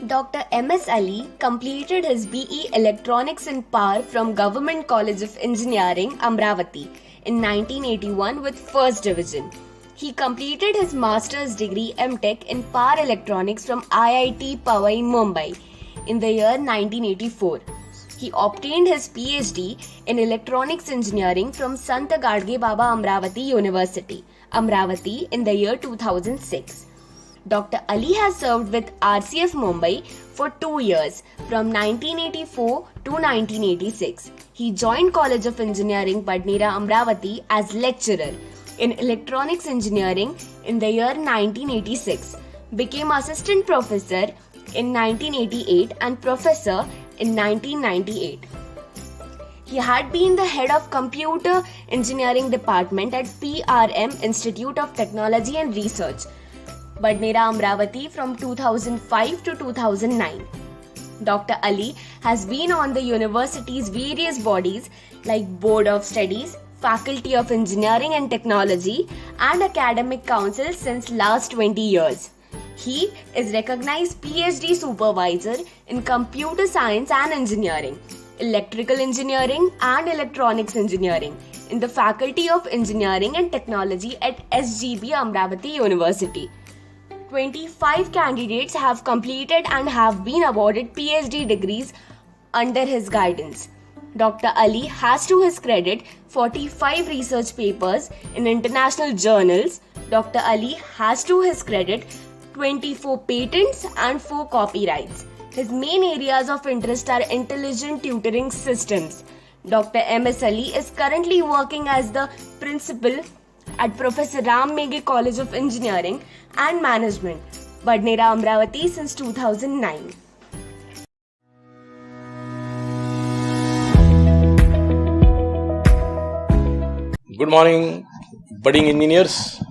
Dr. M.S. Ali completed his BE Electronics and Power from Government College of Engineering, Amravati in 1981 with First Division. He completed his master's degree M.Tech in Power Electronics from IIT Powai, Mumbai in the year 1984. He obtained his PhD in Electronics Engineering from Sant Gadge Baba Amravati University, Amravati in the year 2006. Dr. Ali has served with RCF Mumbai for 2 years, from 1984 to 1986. He joined College of Engineering, Badnera, Amravati as lecturer in Electronics Engineering in the year 1986, became assistant professor in 1988 and professor in 1998. He had been the head of Computer Engineering Department at PRM Institute of Technology and Research, Badnera, Amravati from 2005 to 2009. Dr. Ali has been on the university's various bodies like Board of Studies, Faculty of Engineering and Technology, and Academic Council since last 20 years. He is recognized PhD supervisor in Computer Science and Engineering, Electrical Engineering and Electronics Engineering in the Faculty of Engineering and Technology at SGB Amravati University. 25 candidates have completed and have been awarded PhD degrees under his guidance. Dr. Ali has to his credit 45 research papers in international journals. Dr. Ali has to his credit 24 patents and 4 copyrights. His main areas of interest are intelligent tutoring systems. Dr. M.S. Ali is currently working as the principal at Professor Ram Meghe College of Engineering and Management, Badnera, Amravati since 2009. Good morning, budding engineers.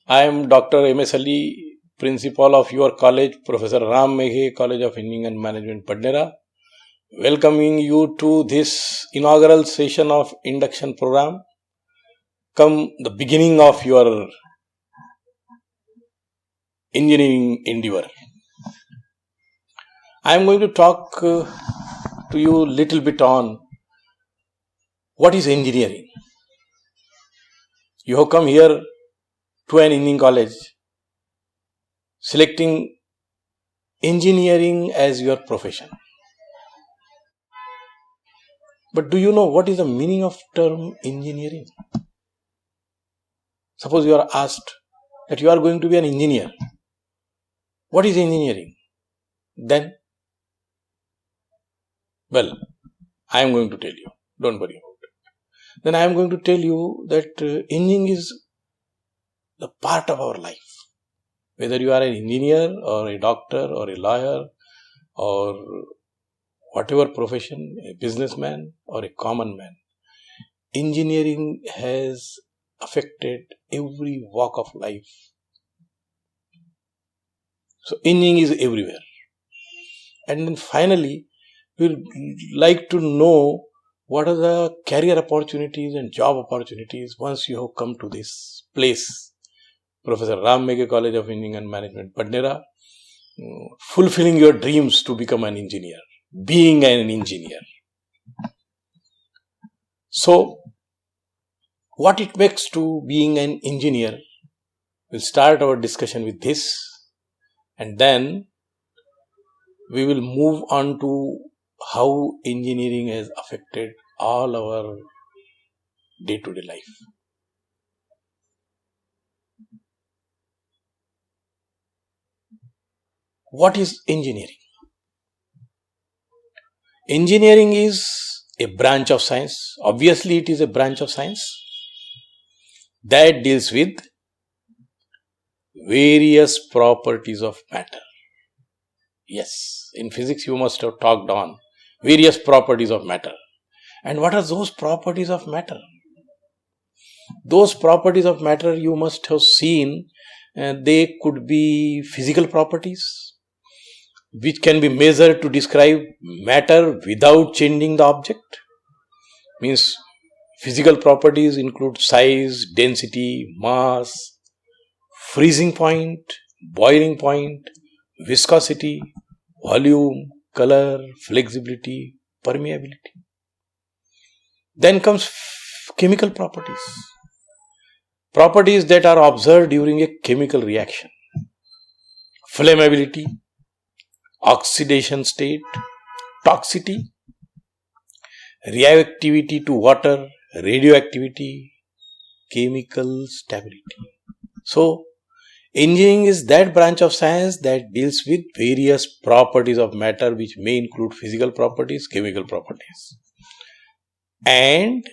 I am Dr. M.S. Ali, Principal of your college, Professor Ram Meghe College of Engineering and Management, Badnera, welcoming you to this inaugural session of induction program. Come the beginning of your engineering endeavor. I am going to talk to you little bit on what is engineering. You have come here to an engineering college selecting engineering as your profession. But do you know what is the meaning of term engineering? Suppose you are asked that you are going to be an engineer. What is engineering? Then, well, I am going to tell you. Don't worry about it. Then I am going to tell you that engineering is the part of our life. Whether you are an engineer or a doctor or a lawyer or whatever profession, a businessman or a common man, engineering has affected every walk of life. So engineering is everywhere. And then finally, we would like to know what are the career opportunities and job opportunities once you have come to this place. Professor Ram Meghe College of Engineering and Management, Badnera, fulfilling your dreams to become an engineer, being an engineer. So, what it makes to being an engineer, we'll start our discussion with this, and then we will move on to how engineering has affected all our day-to-day life. What is engineering? Engineering is a branch of science. Obviously, it is a branch of science that deals with various properties of matter. Yes, in physics you must have talked on various properties of matter. And what are those properties of matter? Those properties of matter you must have seen, they could be physical properties, which can be measured to describe matter without changing the object. Means physical properties include size, density, mass, freezing point, boiling point, viscosity, volume, color, flexibility, permeability. Then comes chemical properties. Properties that are observed during a chemical reaction. Flammability, oxidation state, toxicity, reactivity to water, radioactivity, chemical stability. So, engineering is that branch of science that deals with various properties of matter, which may include physical properties, chemical properties. And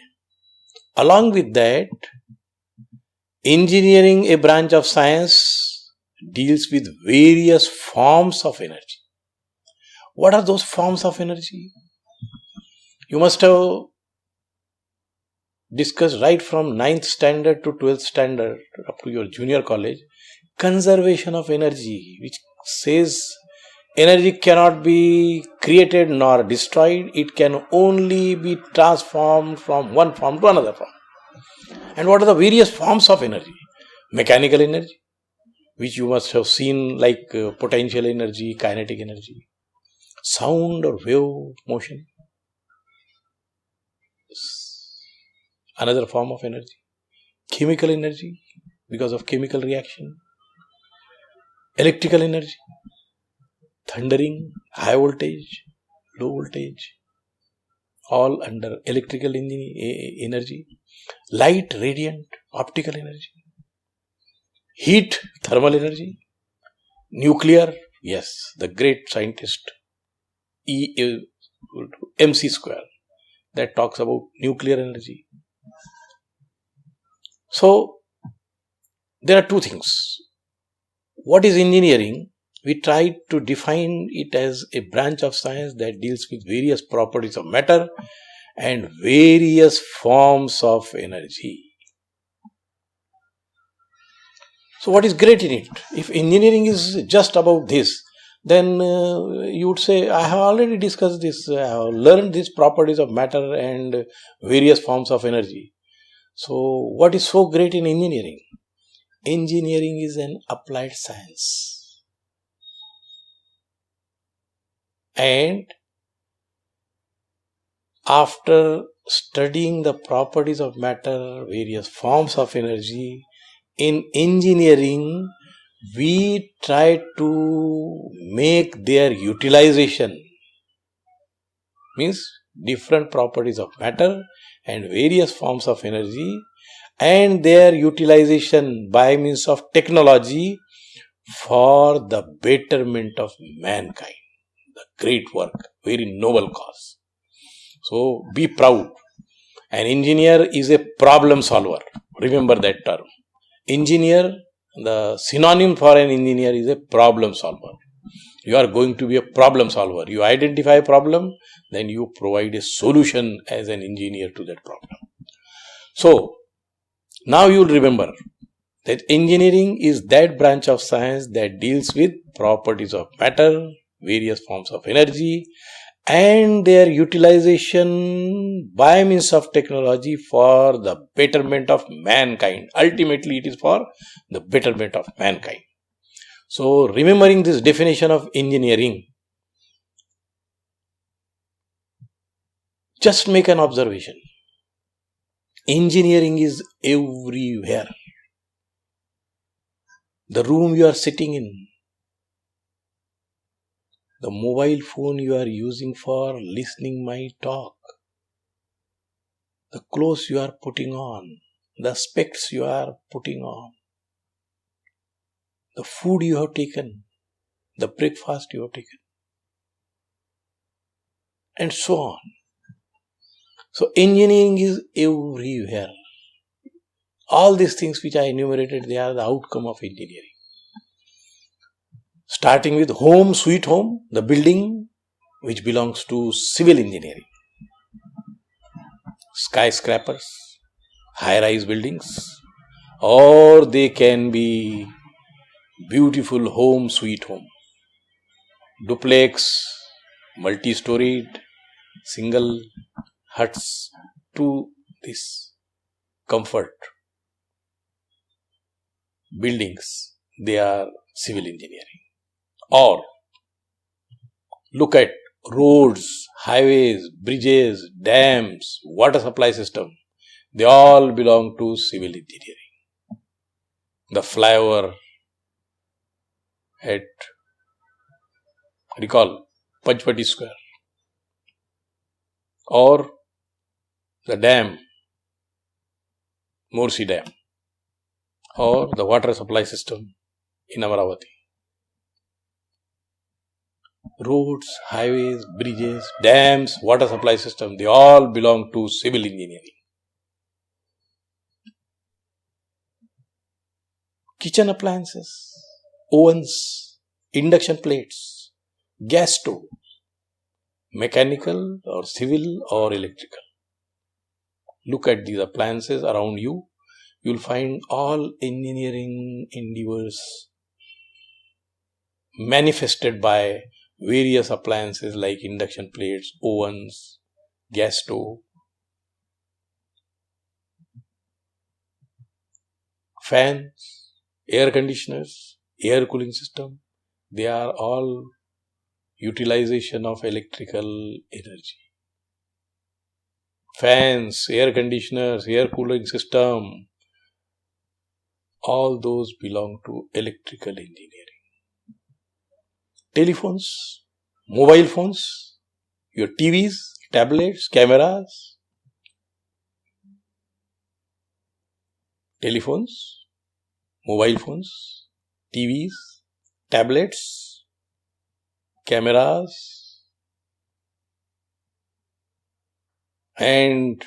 along with that, engineering, a branch of science, deals with various forms of energy. What are those forms of energy? You must have discussed right from 9th standard to 12th standard up to your junior college, conservation of energy, which says energy cannot be created nor destroyed, it can only be transformed from one form to another form. And what are the various forms of energy? Mechanical energy, which you must have seen, like potential energy, kinetic energy, sound or wave motion, another form of energy. Chemical energy, because of chemical reaction. Electrical energy, thundering, high voltage, low voltage, all under electrical energy. Light, radiant, optical energy. Heat, thermal energy. Nuclear, yes, the great scientist MC square, that talks about nuclear energy. So, there are two things. What is engineering? We try to define it as a branch of science that deals with various properties of matter and various forms of energy. So, what is great in it? If engineering is just about this, then you would say, I have already discussed this, I have learned these properties of matter and various forms of energy. So, what is so great in engineering? Engineering is an applied science. And after studying the properties of matter, various forms of energy, in engineering, we try to make their utilization, means different properties of matter and various forms of energy, and their utilization by means of technology for the betterment of mankind. The great work, very noble cause. So be proud. An engineer is a problem solver. Remember that term. Engineer, the synonym for an engineer is a problem solver. You are going to be a problem solver. You identify a problem, then you provide a solution as an engineer to that problem. So, now you will remember that engineering is that branch of science that deals with properties of matter, various forms of energy, and their utilization by means of technology for the betterment of mankind. Ultimately, it is for the betterment of mankind. So, remembering this definition of engineering, just make an observation. Engineering is everywhere. The room you are sitting in, the mobile phone you are using for listening my talk, the clothes you are putting on, the specs you are putting on, the food you have taken, the breakfast you have taken, and so on. So, engineering is everywhere. All these things which I enumerated, they are the outcome of engineering. Starting with home, sweet home, the building which belongs to civil engineering. Skyscrapers, high-rise buildings, or they can be beautiful home, sweet home. Duplex, multi-storied, single huts to this comfort buildings, they are civil engineering. Or look at roads, highways, bridges, dams, water supply system. They all belong to civil engineering. The flyover at, recall, Panchvati Square, or the dam, Morsi Dam, or the water supply system in Amaravati. Roads, highways, bridges, dams, water supply system, they all belong to civil engineering. Kitchen appliances, ovens, induction plates, gas stove, mechanical or civil or electrical. Look at these appliances around you. You will find all engineering endeavors manifested by various appliances like induction plates, ovens, gas stove, fans, air conditioners, air cooling system. They are all utilization of electrical energy. Fans, air conditioners, air cooling system, all those belong to electrical engineering. Telephones, mobile phones, your TVs, tablets, cameras, telephones, mobile phones, TVs, tablets, cameras, and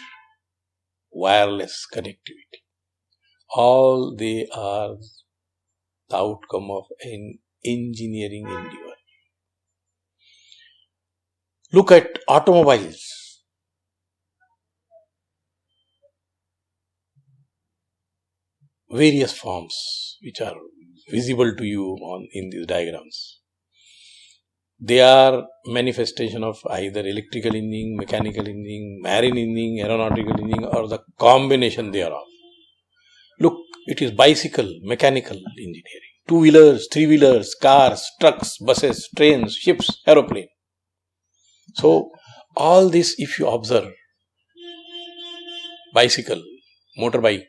wireless connectivity. All they are the outcome of an engineering endeavor. Look at automobiles. Various forms which are visible to you in these diagrams. They are manifestation of either electrical engineering, mechanical engineering, marine engineering, aeronautical engineering, or the combination thereof. Look, it is bicycle, mechanical engineering. Two-wheelers, three-wheelers, cars, trucks, buses, trains, ships, aeroplane. So, all this if you observe, bicycle, motorbike,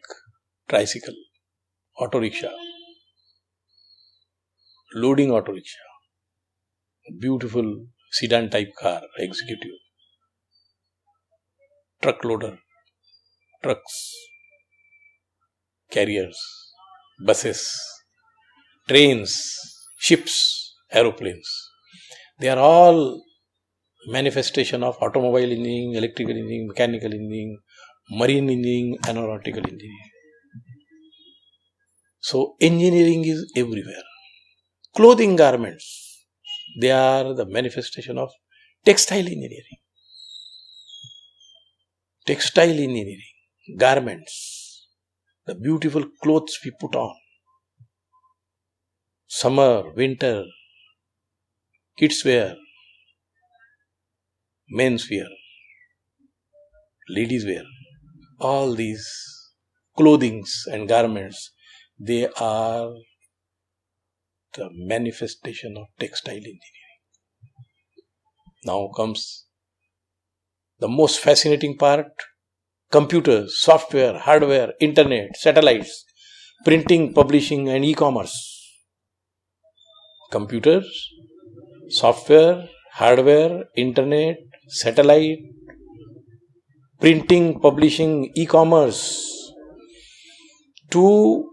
tricycle, auto rickshaw, loading auto rickshaw, beautiful sedan type car, executive, truck loader, trucks, carriers, buses, trains, ships, aeroplanes. They are all manifestation of automobile engineering, electrical engineering, mechanical engineering, marine engineering, aeronautical engineering. So, engineering is everywhere. Clothing garments, they are the manifestation of textile engineering. Textile engineering, garments, the beautiful clothes we put on. Summer, winter, kids wear, men's wear, ladies wear. All these clothings and garments, they are the manifestation of textile engineering. Now comes the most fascinating part: computers, software, hardware, internet, satellites, printing, publishing, and e-commerce. Computers, software, hardware, internet, satellite, printing, publishing, e-commerce, to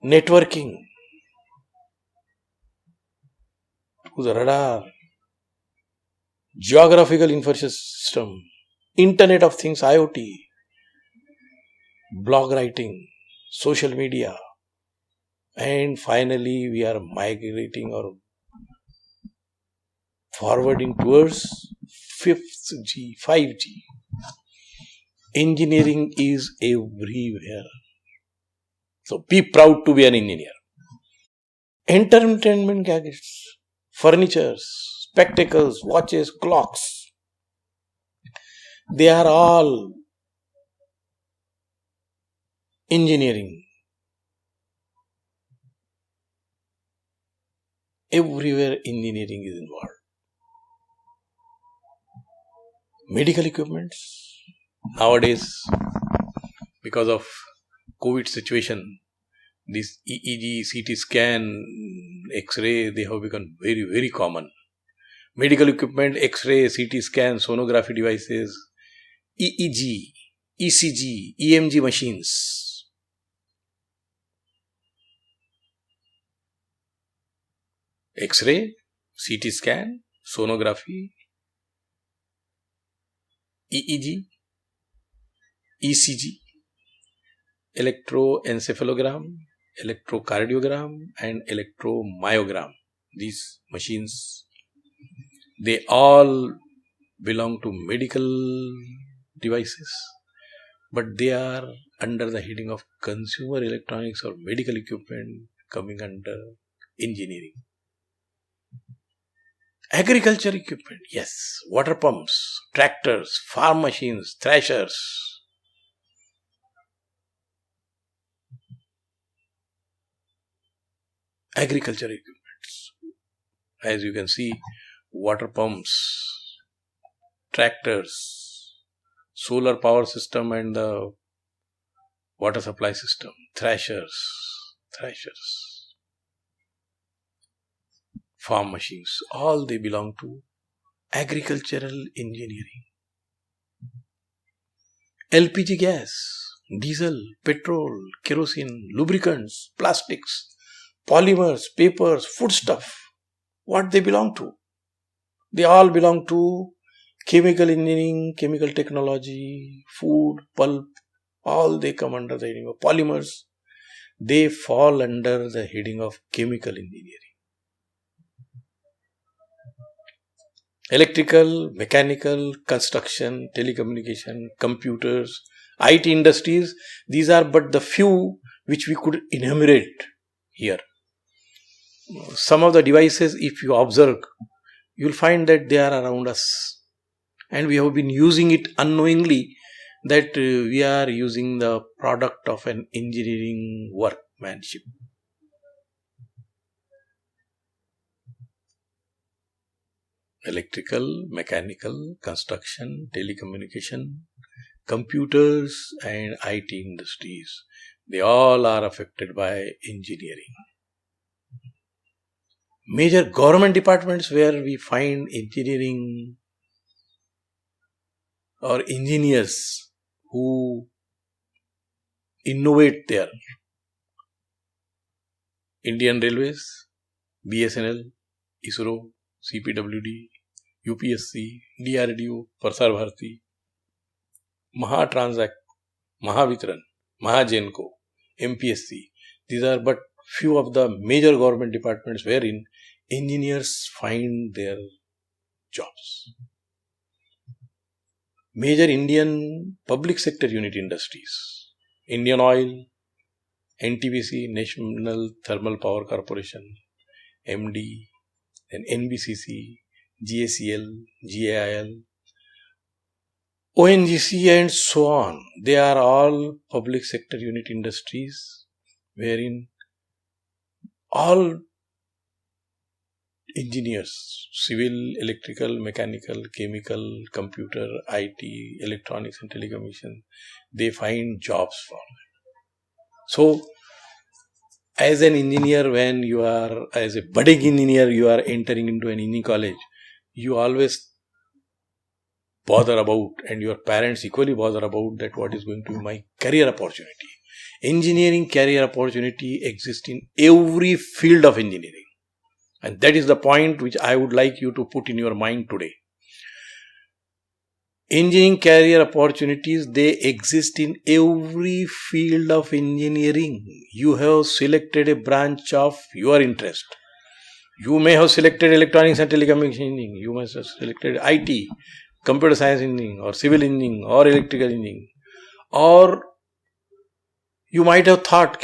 networking, to the radar, geographical information system, Internet of Things, IoT, blog writing, social media, and finally we are migrating or forwarding towards 5G. Engineering is everywhere. So be proud to be an engineer. Entertainment gadgets, furnitures, spectacles, watches, clocks, they are all engineering. Everywhere engineering is involved. Medical equipments. Nowadays, because of COVID situation, this EEG, CT scan, X-ray, they have become very, very common. Medical equipment, X-ray, CT scan, sonography devices, EEG, ECG, EMG machines. X-ray, CT scan, sonography, EEG, ECG, electroencephalogram, electrocardiogram, and electromyogram. These machines, they all belong to medical devices, but they are under the heading of consumer electronics or medical equipment, coming under engineering. Agriculture equipment, yes, water pumps, tractors, farm machines, threshers. Agriculture equipments, as you can see, water pumps, tractors, solar power system and the water supply system, threshers, farm machines, all they belong to agricultural engineering. LPG gas, diesel, petrol, kerosene, lubricants, plastics, polymers, papers, foodstuff, what they belong to? They all belong to chemical engineering, chemical technology, food, pulp, all they come under the heading of polymers. They fall under the heading of chemical engineering. Electrical, mechanical, construction, telecommunication, computers, IT industries, these are but the few which we could enumerate here. Some of the devices, if you observe, you will find that they are around us. And we have been using it unknowingly, that we are using the product of an engineering workmanship. Electrical, mechanical, construction, telecommunication, computers and IT industries, they all are affected by engineering. Major government departments where we find engineering or engineers who innovate there. Indian Railways, BSNL, ISRO, CPWD, UPSC, DRDO, Prasar Bharati, Mahatransact, Mahavitran, Mahagenco, MPSC. These are but few of the major government departments wherein engineers find their jobs. Major Indian public sector unit industries, Indian Oil, NTPC, National Thermal Power Corporation, MD, then NBCC, GACL, GAIL, ONGC and so on. They are all public sector unit industries wherein all engineers, civil, electrical, mechanical, chemical, computer, IT, electronics and telecommunication, they find jobs for them. So, as an engineer, when you are, as a budding engineer, you are entering into an engineering college, you always bother about, and your parents equally bother about, that what is going to be my career opportunity. Engineering career opportunity exists in every field of engineering. And that is the point which I would like you to put in your mind today. Engineering career opportunities, they exist in every field of engineering. You have selected a branch of your interest. You may have selected electronics and telecommunication engineering. You must have selected IT, computer science engineering, or civil engineering, or electrical engineering. Or you might have thought,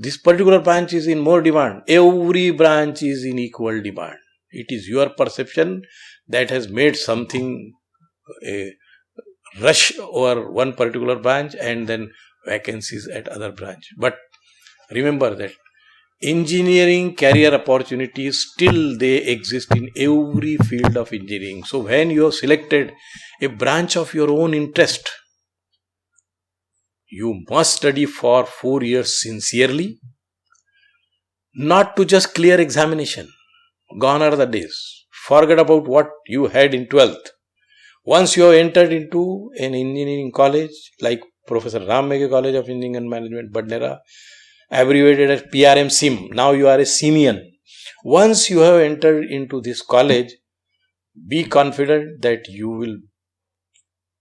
this particular branch is in more demand. Every branch is in equal demand. It is your perception that has made something a rush over one particular branch and then vacancies at other branch. But remember that engineering career opportunities still they exist in every field of engineering. So when you have selected a branch of your own interest, you must study for 4 years sincerely, not to just clear examination. Gone are the days. Forget about what you had in 12th. Once you have entered into an engineering college like Professor Ram Meghe College of Engineering and Management, Badnera, abbreviated as PRM SIM. Now you are a Simian. Once you have entered into this college, be confident that you will,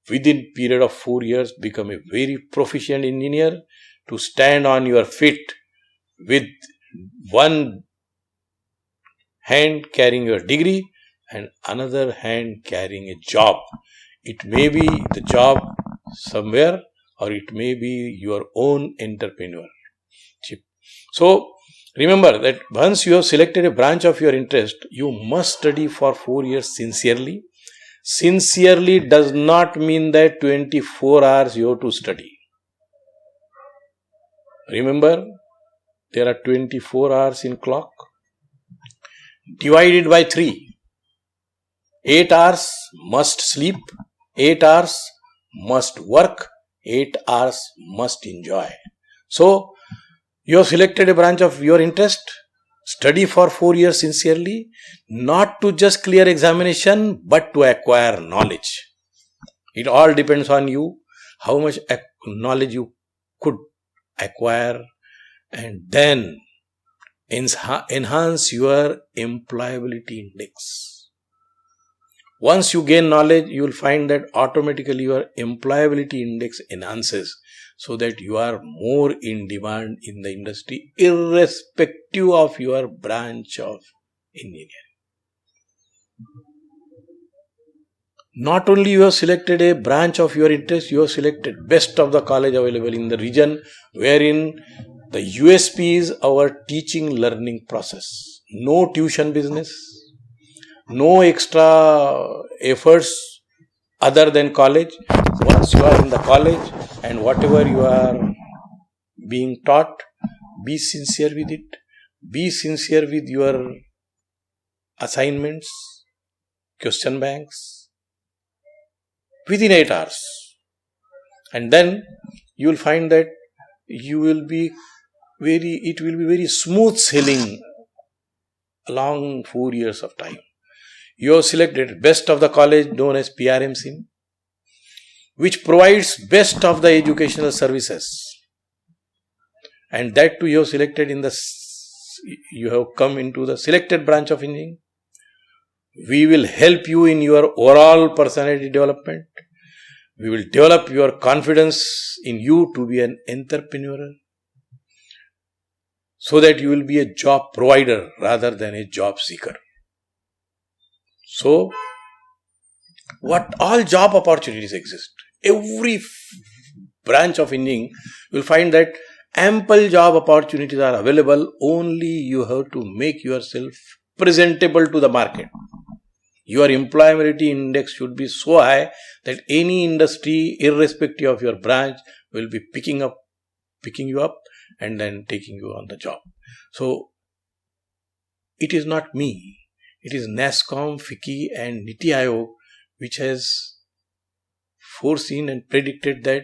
within period of 4 years, become a very proficient engineer to stand on your feet with one hand carrying your degree and another hand carrying a job. It may be the job somewhere or it may be your own entrepreneurship. So remember that once you have selected a branch of your interest, you must study for 4 years sincerely. Sincerely does not mean that 24 hours you have to study. Remember, there are 24 hours in clock. Divided by 3. 8 hours must sleep, 8 hours must work, 8 hours must enjoy. So, you have selected a branch of your interest, study for 4 years sincerely, not to just clear examination, but to acquire knowledge. It all depends on you, how much knowledge you could acquire, and then enhance your employability index. Once you gain knowledge, you will find that automatically your employability index enhances so that you are more in demand in the industry irrespective of your branch of engineering. Not only you have selected a branch of your interest, you have selected best of the college available in the region, wherein the USP is our teaching learning process. No tuition business, no extra efforts other than college. Once you are in the college and whatever you are being taught, be sincere with it. Be sincere with your assignments, question banks within 8 hours. And then you will find that it will be very smooth sailing along 4 years of time. You have selected best of the college known as PRM SIM, which provides best of the educational services. And that too you have selected you have come into the selected branch of engineering. We will help you in your overall personality development. We will develop your confidence in you to be an entrepreneur, so that you will be a job provider rather than a job seeker. So, what all job opportunities exist? Every branch of engineering will find that ample job opportunities are available. Only you have to make yourself presentable to the market. Your employability index should be so high that any industry, irrespective of your branch, will be picking you up and then taking you on the job. So, it is not me. It is NASSCOM, FICCI and NITI Aayog which has foreseen and predicted that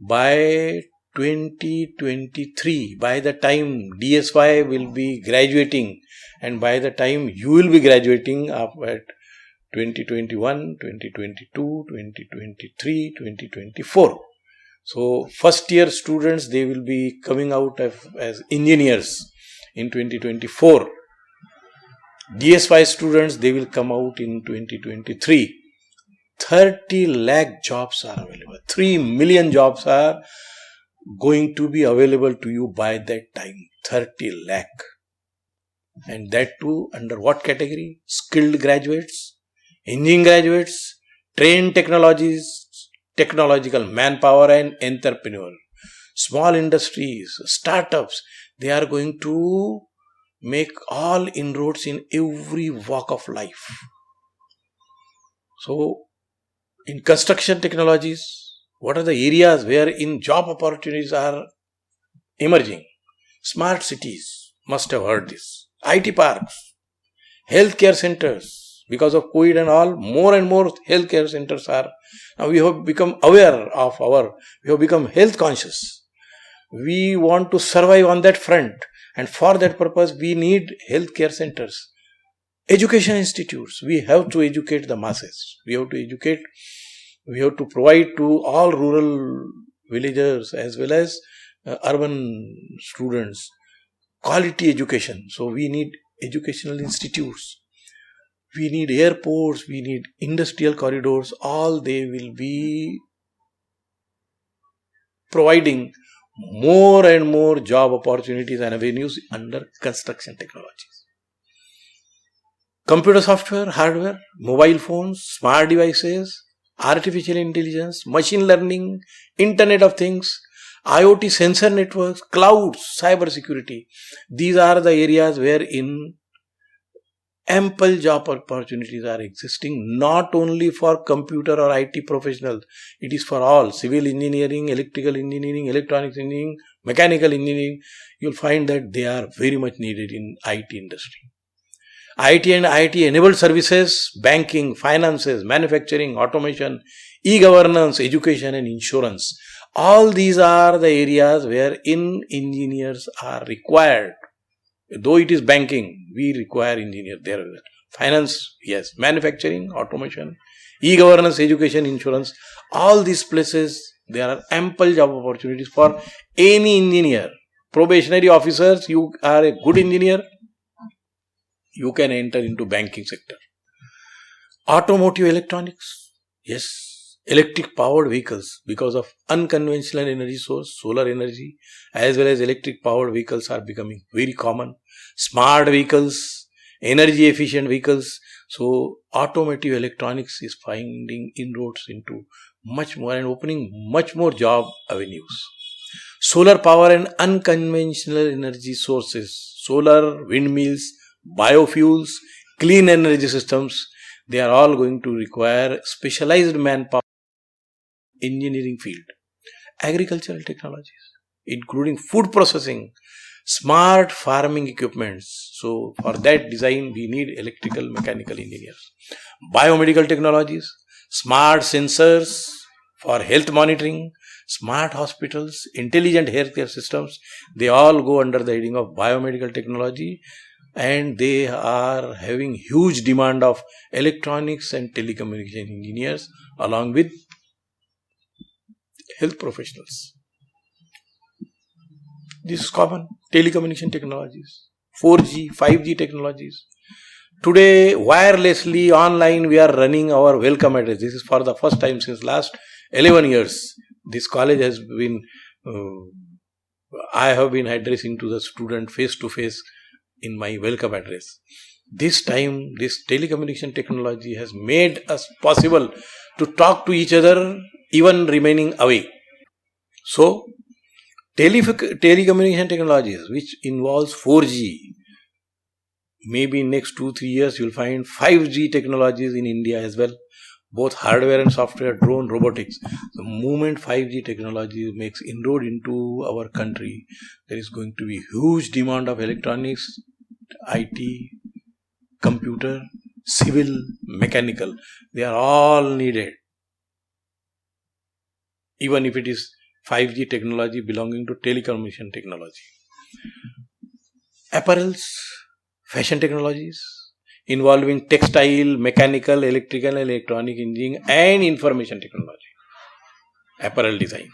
by 2023, by the time DSY will be graduating and by the time you will be graduating up at 2021, 2022, 2023, 2024. So, first year students, they will be coming out as engineers in 2024. DSY students, they will come out in 2023. 30 lakh jobs are available. 3 million jobs are going to be available to you by that time. 30 lakh. And that too under what category? Skilled graduates, engineering graduates, trained technological manpower and entrepreneur. Small industries, startups, they are going to make all inroads in every walk of life. So, in construction technologies, what are the areas where in job opportunities are emerging? Smart cities. must have heard this. IT parks, healthcare centers. Because of COVID and all, more and more healthcare centers are. Now we have become aware of we have become health conscious. We want to survive on that front. And for that purpose, we need healthcare centers. Education institutes. We have to educate the masses. We have to provide to all rural villagers as well as urban students quality education. So we need educational institutes. We need airports, we need industrial corridors, all they will be providing more and more job opportunities and avenues under construction technologies. Computer software, hardware, mobile phones, smart devices, artificial intelligence, machine learning, Internet of Things, IoT sensor networks, clouds, cyber security. These are the areas wherein ample job opportunities are existing, not only for computer or IT professionals. It is for all. Civil engineering, electrical engineering, electronics engineering, mechanical engineering. You'll find that they are very much needed in IT industry. IT and IT enabled services, banking, finances, manufacturing, automation, e-governance, education and insurance. All these are the areas wherein engineers are required. Though it is banking, we require engineers there. Finance, yes. Manufacturing, automation, e-governance, education, insurance. All these places, there are ample job opportunities for any engineer. Probationary officers, you are a good engineer, you can enter into banking sector. Automotive electronics, yes. Electric powered vehicles, because of unconventional energy source, solar energy, as well as electric powered vehicles are becoming very common. Smart vehicles, energy efficient vehicles. So automotive electronics is finding inroads into much more and opening much more job avenues. Solar power and unconventional energy sources, solar, windmills, biofuels, clean energy systems, they are all going to require specialized manpower. Engineering field, agricultural technologies, including food processing, smart farming equipments. So for that design, we need electrical, mechanical engineers. Biomedical technologies, smart sensors for health monitoring, smart hospitals, intelligent healthcare systems, they all go under the heading of biomedical technology, and they are having huge demand of electronics and telecommunication engineers along with health professionals. This is common. Telecommunication technologies, 4G, 5G technologies. Today, wirelessly, online, we are running our welcome address. This is for the first time since last 11 years. This college has been, I have been addressing to the student face to face in my welcome address. This time, this telecommunication technology has made us possible to talk to each other even remaining away. So, telecommunication technologies which involves 4G, maybe in next 2-3 years you will find 5G technologies in India as well, both hardware and software, drone, robotics. The moment 5G technology makes inroad into our country, there is going to be huge demand of electronics, IT, computer, civil, mechanical. They are all needed. Even if it is 5G technology belonging to telecommunication technology. Apparels, fashion technologies involving textile, mechanical, electrical, electronic engineering and information technology. Apparel design.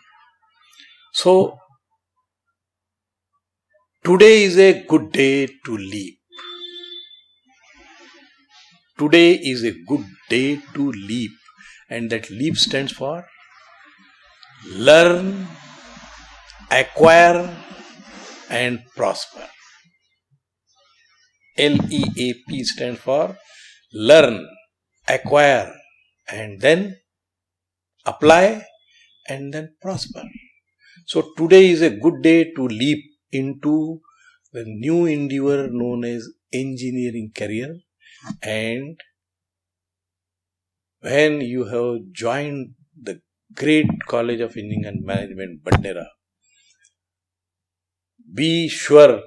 So, today is a good day to leap. Today is a good day to leap, and that leap stands for learn, acquire and prosper. LEAP stands for learn, acquire and then apply and then prosper. So today is a good day to leap into the new endeavor known as engineering career, and when you have joined the great College of Engineering and Management, Bandera, be sure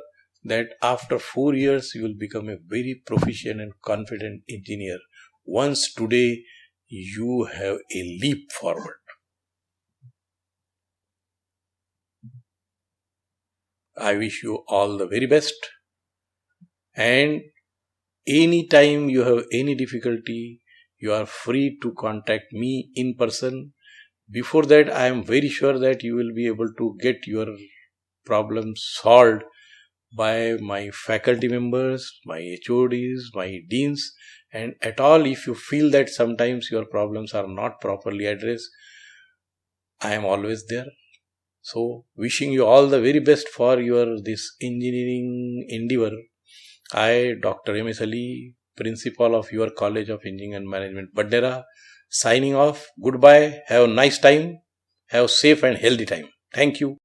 that after 4 years you will become a very proficient and confident engineer once today you have a leap forward. I wish you all the very best, and anytime you have any difficulty, you are free to contact me in person. Before that, I am very sure that you will be able to get your problem solved by my faculty members, my HODs, my deans, and at all if you feel that sometimes your problems are not properly addressed, I am always there. So, wishing you all the very best for your this engineering endeavor. I, Dr. M.S. Ali, Principal of your College of Engineering and Management, Badera, signing off. Goodbye. Have a nice time. Have safe and healthy time. Thank you.